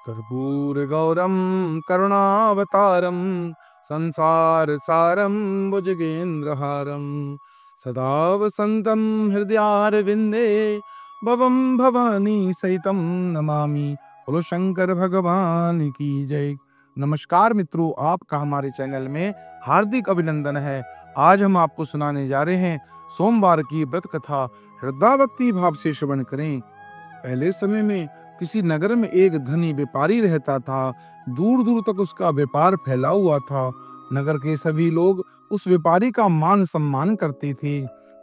कर्पूरगौरं करुणावतारं संसार सारं भुजगेन्द्रहारं सदा वसन्तं हृदयारविन्दे भवं भवानी सहितं नमामि। बोलो शंकर भगवान की जय। नमस्कार मित्रों, आपका हमारे चैनल में हार्दिक अभिनंदन है। आज हम आपको सुनाने जा रहे हैं सोमवार की व्रत कथा। श्रद्धा भक्ति भाव से श्रवण करें। पहले समय में किसी नगर में एक धनी व्यापारी रहता था। दूर दूर तक उसका व्यापार फैला हुआ था। नगर के सभी लोग उस व्यापारी का मान सम्मान करते थे।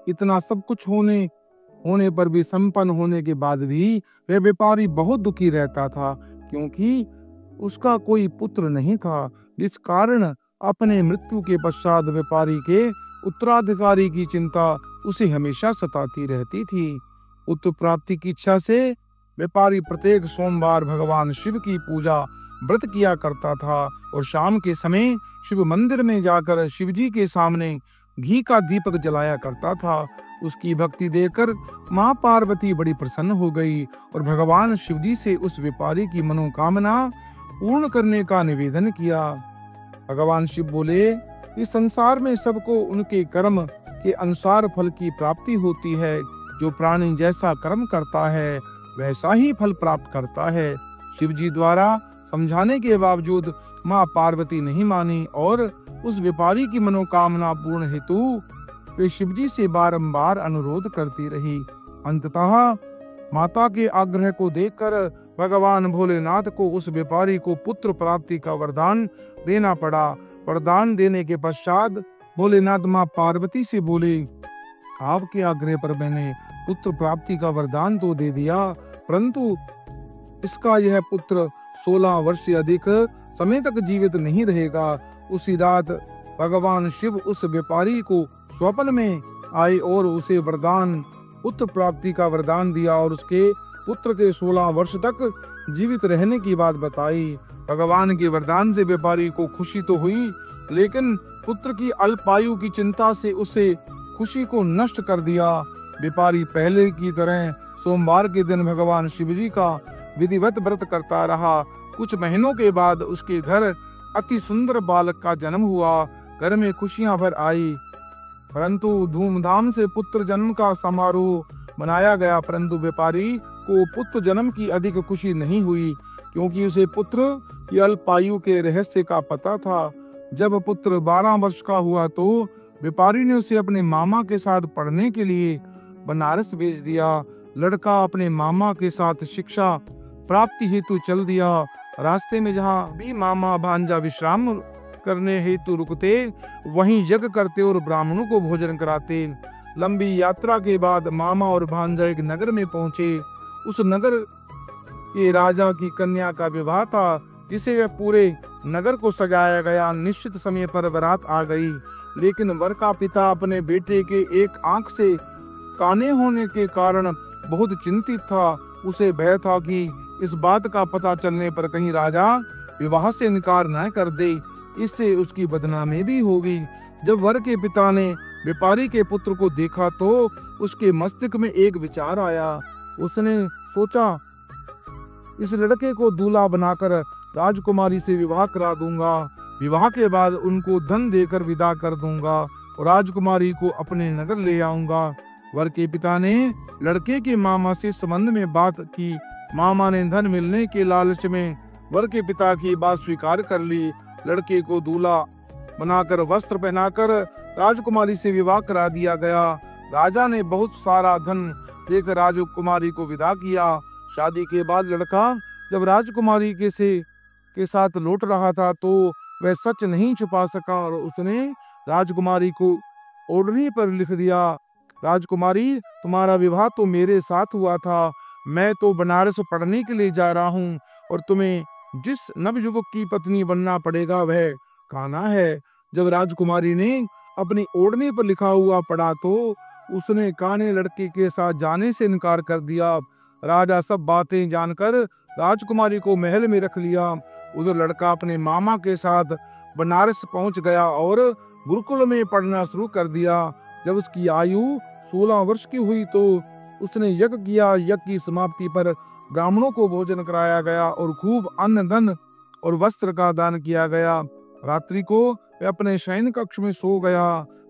इतना सब कुछ होने पर भी, संपन्न होने के बाद भी वह व्यापारी बहुत दुखी रहता था, क्योंकि उसका कोई पुत्र नहीं था, जिस कारण अपने मृत्यु के पश्चात व्यापारी के उत्तराधिकारी की चिंता उसे हमेशा सताती रहती थी। पुत्र प्राप्ति की इच्छा से व्यापारी प्रत्येक सोमवार भगवान शिव की पूजा व्रत किया करता था और शाम के समय शिव मंदिर में जाकर शिव जी के सामने घी का दीपक जलाया करता था। उसकी भक्ति देखकर मां पार्वती बड़ी प्रसन्न हो गई और भगवान शिव जी से उस व्यापारी की मनोकामना पूर्ण करने का निवेदन किया। भगवान शिव बोले, इस संसार में सबको उनके कर्म के अनुसार फल की प्राप्ति होती है। जो प्राणी जैसा कर्म करता है वैसा ही फल प्राप्त करता है। शिव जी द्वारा समझाने के बावजूद मां पार्वती नहीं मानी और उस व्यापारी की मनोकामना पूर्ण हेतु वे शिव जी से बारंबार अनुरोध करती रही। अंततः माता के आग्रह को देखकर भगवान भोलेनाथ को उस व्यापारी को पुत्र प्राप्ति का वरदान देना पड़ा। वरदान देने के पश्चात भोलेनाथ मां पार्वती से बोले, आपके आग्रह पर मैंने पुत्र प्राप्ति का वरदान तो दे दिया, परंतु इसका यह पुत्र 16 वर्ष से अधिक समय तक जीवित नहीं रहेगा। उसी रात भगवान शिव उस व्यापारी को स्वप्न में आए और उसे वरदान पुत्र प्राप्ति का वरदान दिया और उसके पुत्र के 16 वर्ष तक जीवित रहने की बात बताई। भगवान के वरदान से व्यापारी को खुशी तो हुई, लेकिन पुत्र की अल्पायु की चिंता से उसे खुशी को नष्ट कर दिया। व्यापारी पहले की तरह सोमवार के दिन भगवान शिवजी का विधिवत व्रत करता रहा। कुछ महीनों के बाद उसके घर अति सुंदर बालक का जन्म हुआ। घर में खुशियां भर आई, परंतु धूमधाम से पुत्र जन्म का समारोह मनाया गया। परंतु व्यापारी को पुत्र जन्म की अधिक खुशी नहीं हुई, क्योंकि उसे पुत्र की अल्पायु के रहस्य का पता था। जब पुत्र 12 वर्ष का हुआ तो व्यापारी ने उसे अपने मामा के साथ पढ़ने के लिए बनारस भेज दिया। लड़का अपने मामा के साथ शिक्षा प्राप्ति हेतु चल दिया। रास्ते में जहाँ भी मामा भांजा विश्राम करने हेतु रुकते, वहीं यज्ञ करते और ब्राह्मणों को भोजन कराते। लंबी यात्रा के बाद मामा और भांजा एक नगर में पहुंचे। उस नगर के राजा की कन्या का विवाह था, जिसे वह पूरे नगर को सजाया गया। निश्चित समय पर बारात आ गई, लेकिन वर का पिता अपने बेटे के एक आंख से काने होने के कारण बहुत चिंतित था। उसे भय था कि इस बात का पता चलने पर कहीं राजा विवाह से इनकार न कर दे, इससे उसकी बदनामी भी होगी। जब वर के पिता ने व्यापारी के पुत्र को देखा तो उसके मस्तिष्क में एक विचार आया। उसने सोचा, इस लड़के को दूल्हा बनाकर राजकुमारी से विवाह करा दूंगा। विवाह के बाद उनको धन देकर विदा कर दूंगा और राजकुमारी को अपने नगर ले आऊंगा। वर के पिता ने लड़के के मामा से संबंध में बात की। मामा ने धन मिलने के लालच में वर के पिता की बात स्वीकार कर ली। लड़के को दूल्हा बनाकर वस्त्र पहनाकर राजकुमारी से विवाह करा दिया गया। राजा ने बहुत सारा धन देकर राजकुमारी को विदा किया। शादी के बाद लड़का जब राजकुमारी के साथ लौट रहा था तो वह सच नहीं छुपा सका और उसने राजकुमारी को ओढ़नी पर लिख दिया, राजकुमारी, तुम्हारा विवाह तो मेरे साथ हुआ था। मैं तो बनारस पढ़ने के लिए जा रहा हूँ और तुम्हें जिस नवयुवक की पत्नी बनना पड़ेगा वह कान्हा है। जब राजकुमारी ने अपनी ओढ़नी पर लिखा हुआ पढ़ा तो उसने कान्हे लड़के के साथ जाने से इनकार कर दिया। राजा सब बातें जानकर राजकुमारी को महल में रख लिया। उधर लड़का अपने मामा के साथ बनारस पहुंच गया और गुरुकुल में पढ़ना शुरू कर दिया। जब उसकी आयु 16 वर्ष की हुई तो उसने यज्ञ किया। यज्ञ की समाप्ति पर ब्राह्मणों को भोजन कराया गया और खूब अन्न धन और वस्त्र का दान किया गया। रात्रि को वह अपने शयन कक्ष में सो गया।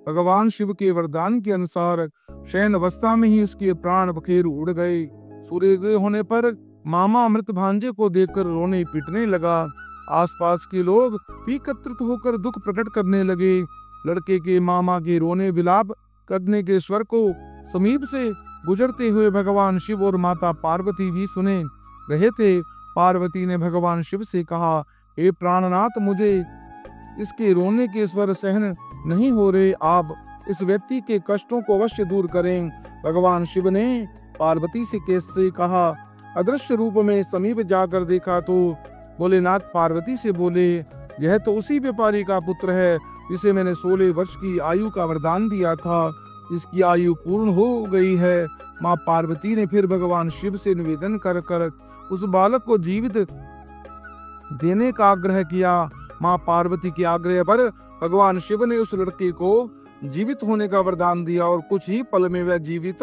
भगवान शिव के वरदान के अनुसार शयन अवस्था में ही उसके प्राण पखेरु उड़ गए। सूर्योदय होने पर मामा मृत भांजे को देखकर रोने पीटने लगा। आसपास के लोग भी एकत्रित होकर दुख प्रकट करने लगे। लड़के के मामा के रोने विलाप करने के स्वर को समीप से गुजरते हुए भगवान शिव और माता पार्वती भी सुने रहे थे। पार्वती ने भगवान शिव से कहा, हे प्राणनाथ, मुझे इसके रोने के स्वर सहन नहीं हो रहे, आप इस व्यक्ति के कष्टों को अवश्य दूर करें। भगवान शिव ने पार्वती से कैसे कहा। अदृश्य रूप में समीप जाकर देखा तो भोलेनाथ पार्वती से बोले, यह तो उसी व्यापारी का पुत्र है जिसे मैंने 16 वर्ष की आयु का वरदान दिया था। इसकी आयु पूर्ण हो गई है। माँ पार्वती ने फिर भगवान शिव से निवेदन कर उस बालक को जीवित देने का आग्रह किया। माँ पार्वती के आग्रह पर भगवान शिव ने उस लड़के को जीवित होने का वरदान दिया और कुछ ही पल में वह जीवित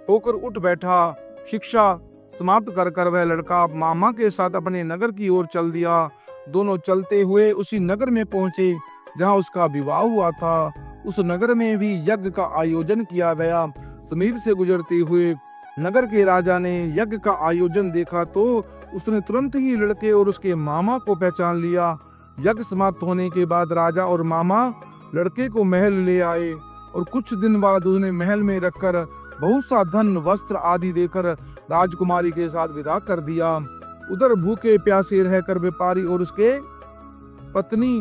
होकर उठ बैठा। शिक्षा समाप्त कर वह लड़का मामा के साथ अपने नगर की ओर चल दिया। दोनों चलते हुए उसी नगर में पहुंचे जहां उसका विवाह हुआ था। उस नगर में भी यज्ञ का आयोजन किया गया। समीप से गुजरते हुए नगर के राजा ने यज्ञ का आयोजन देखा तो उसने तुरंत ही लड़के और उसके मामा को पहचान लिया। यज्ञ समाप्त होने के बाद राजा और मामा लड़के को महल ले आए और कुछ दिन बाद उन्हें महल में रखकर बहुत सा धन वस्त्र आदि देकर राजकुमारी के साथ विदा कर दिया। उधर भूखे प्यासे रहकर व्यापारी और उसके पत्नी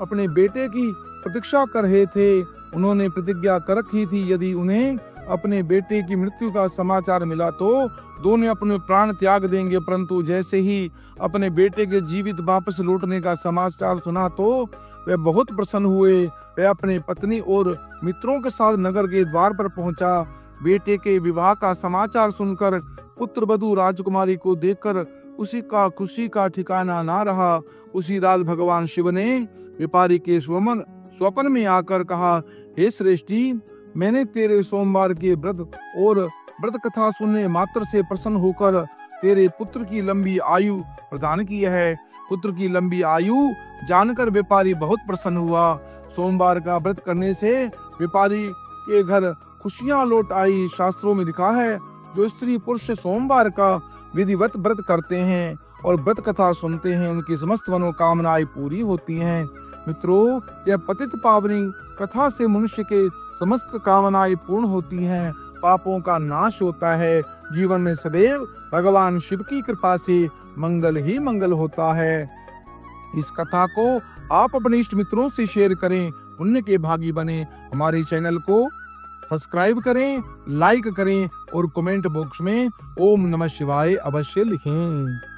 अपने बेटे की प्रतीक्षा कर रहे थे। उन्होंने प्रतिज्ञा कर रखी थी, यदि उन्हें अपने बेटे की मृत्यु का समाचार मिला तो दोनों अपने प्राण त्याग देंगे। परंतु जैसे ही अपने बेटे के जीवित वापस लौटने का समाचार सुना तो वे बहुत प्रसन्न हुए। वे अपने पत्नी और मित्रों के साथ नगर के द्वार पर पहुंचा। बेटे के विवाह का समाचार सुनकर पुत्र वधू राजकुमारी को देखकर उसी का खुशी का ठिकाना ना रहा। उसी रात भगवान शिव ने व्यापारी के स्वप्न में आकर कहा, हे श्रेष्ठी, मैंने तेरे सोमवार के व्रत और व्रत कथा सुनने मात्र से प्रसन्न होकर तेरे पुत्र की लंबी आयु प्रदान की है। पुत्र की लंबी आयु जानकर व्यापारी बहुत प्रसन्न हुआ। सोमवार का व्रत करने से व्यापारी के घर खुशियां लौट आई। शास्त्रों में लिखा है, जो स्त्री पुरुष सोमवार का विधिवत व्रत करते हैं और व्रत कथा सुनते हैं, उनकी समस्त मनोकामनाएं पूरी होती हैं। मित्रों, यह पतित पावनी कथा से मनुष्य के समस्त कामनाएं पूर्ण होती हैं, पापों का नाश होता है। जीवन में सदैव भगवान शिव की कृपा से मंगल ही मंगल होता है। इस कथा को आप अपने इष्ट मित्रों से शेयर करें, पुण्य के भागी बने। हमारे चैनल को सब्सक्राइब करें, लाइक करें और कमेंट बॉक्स में ओम नमः शिवाय अवश्य लिखें।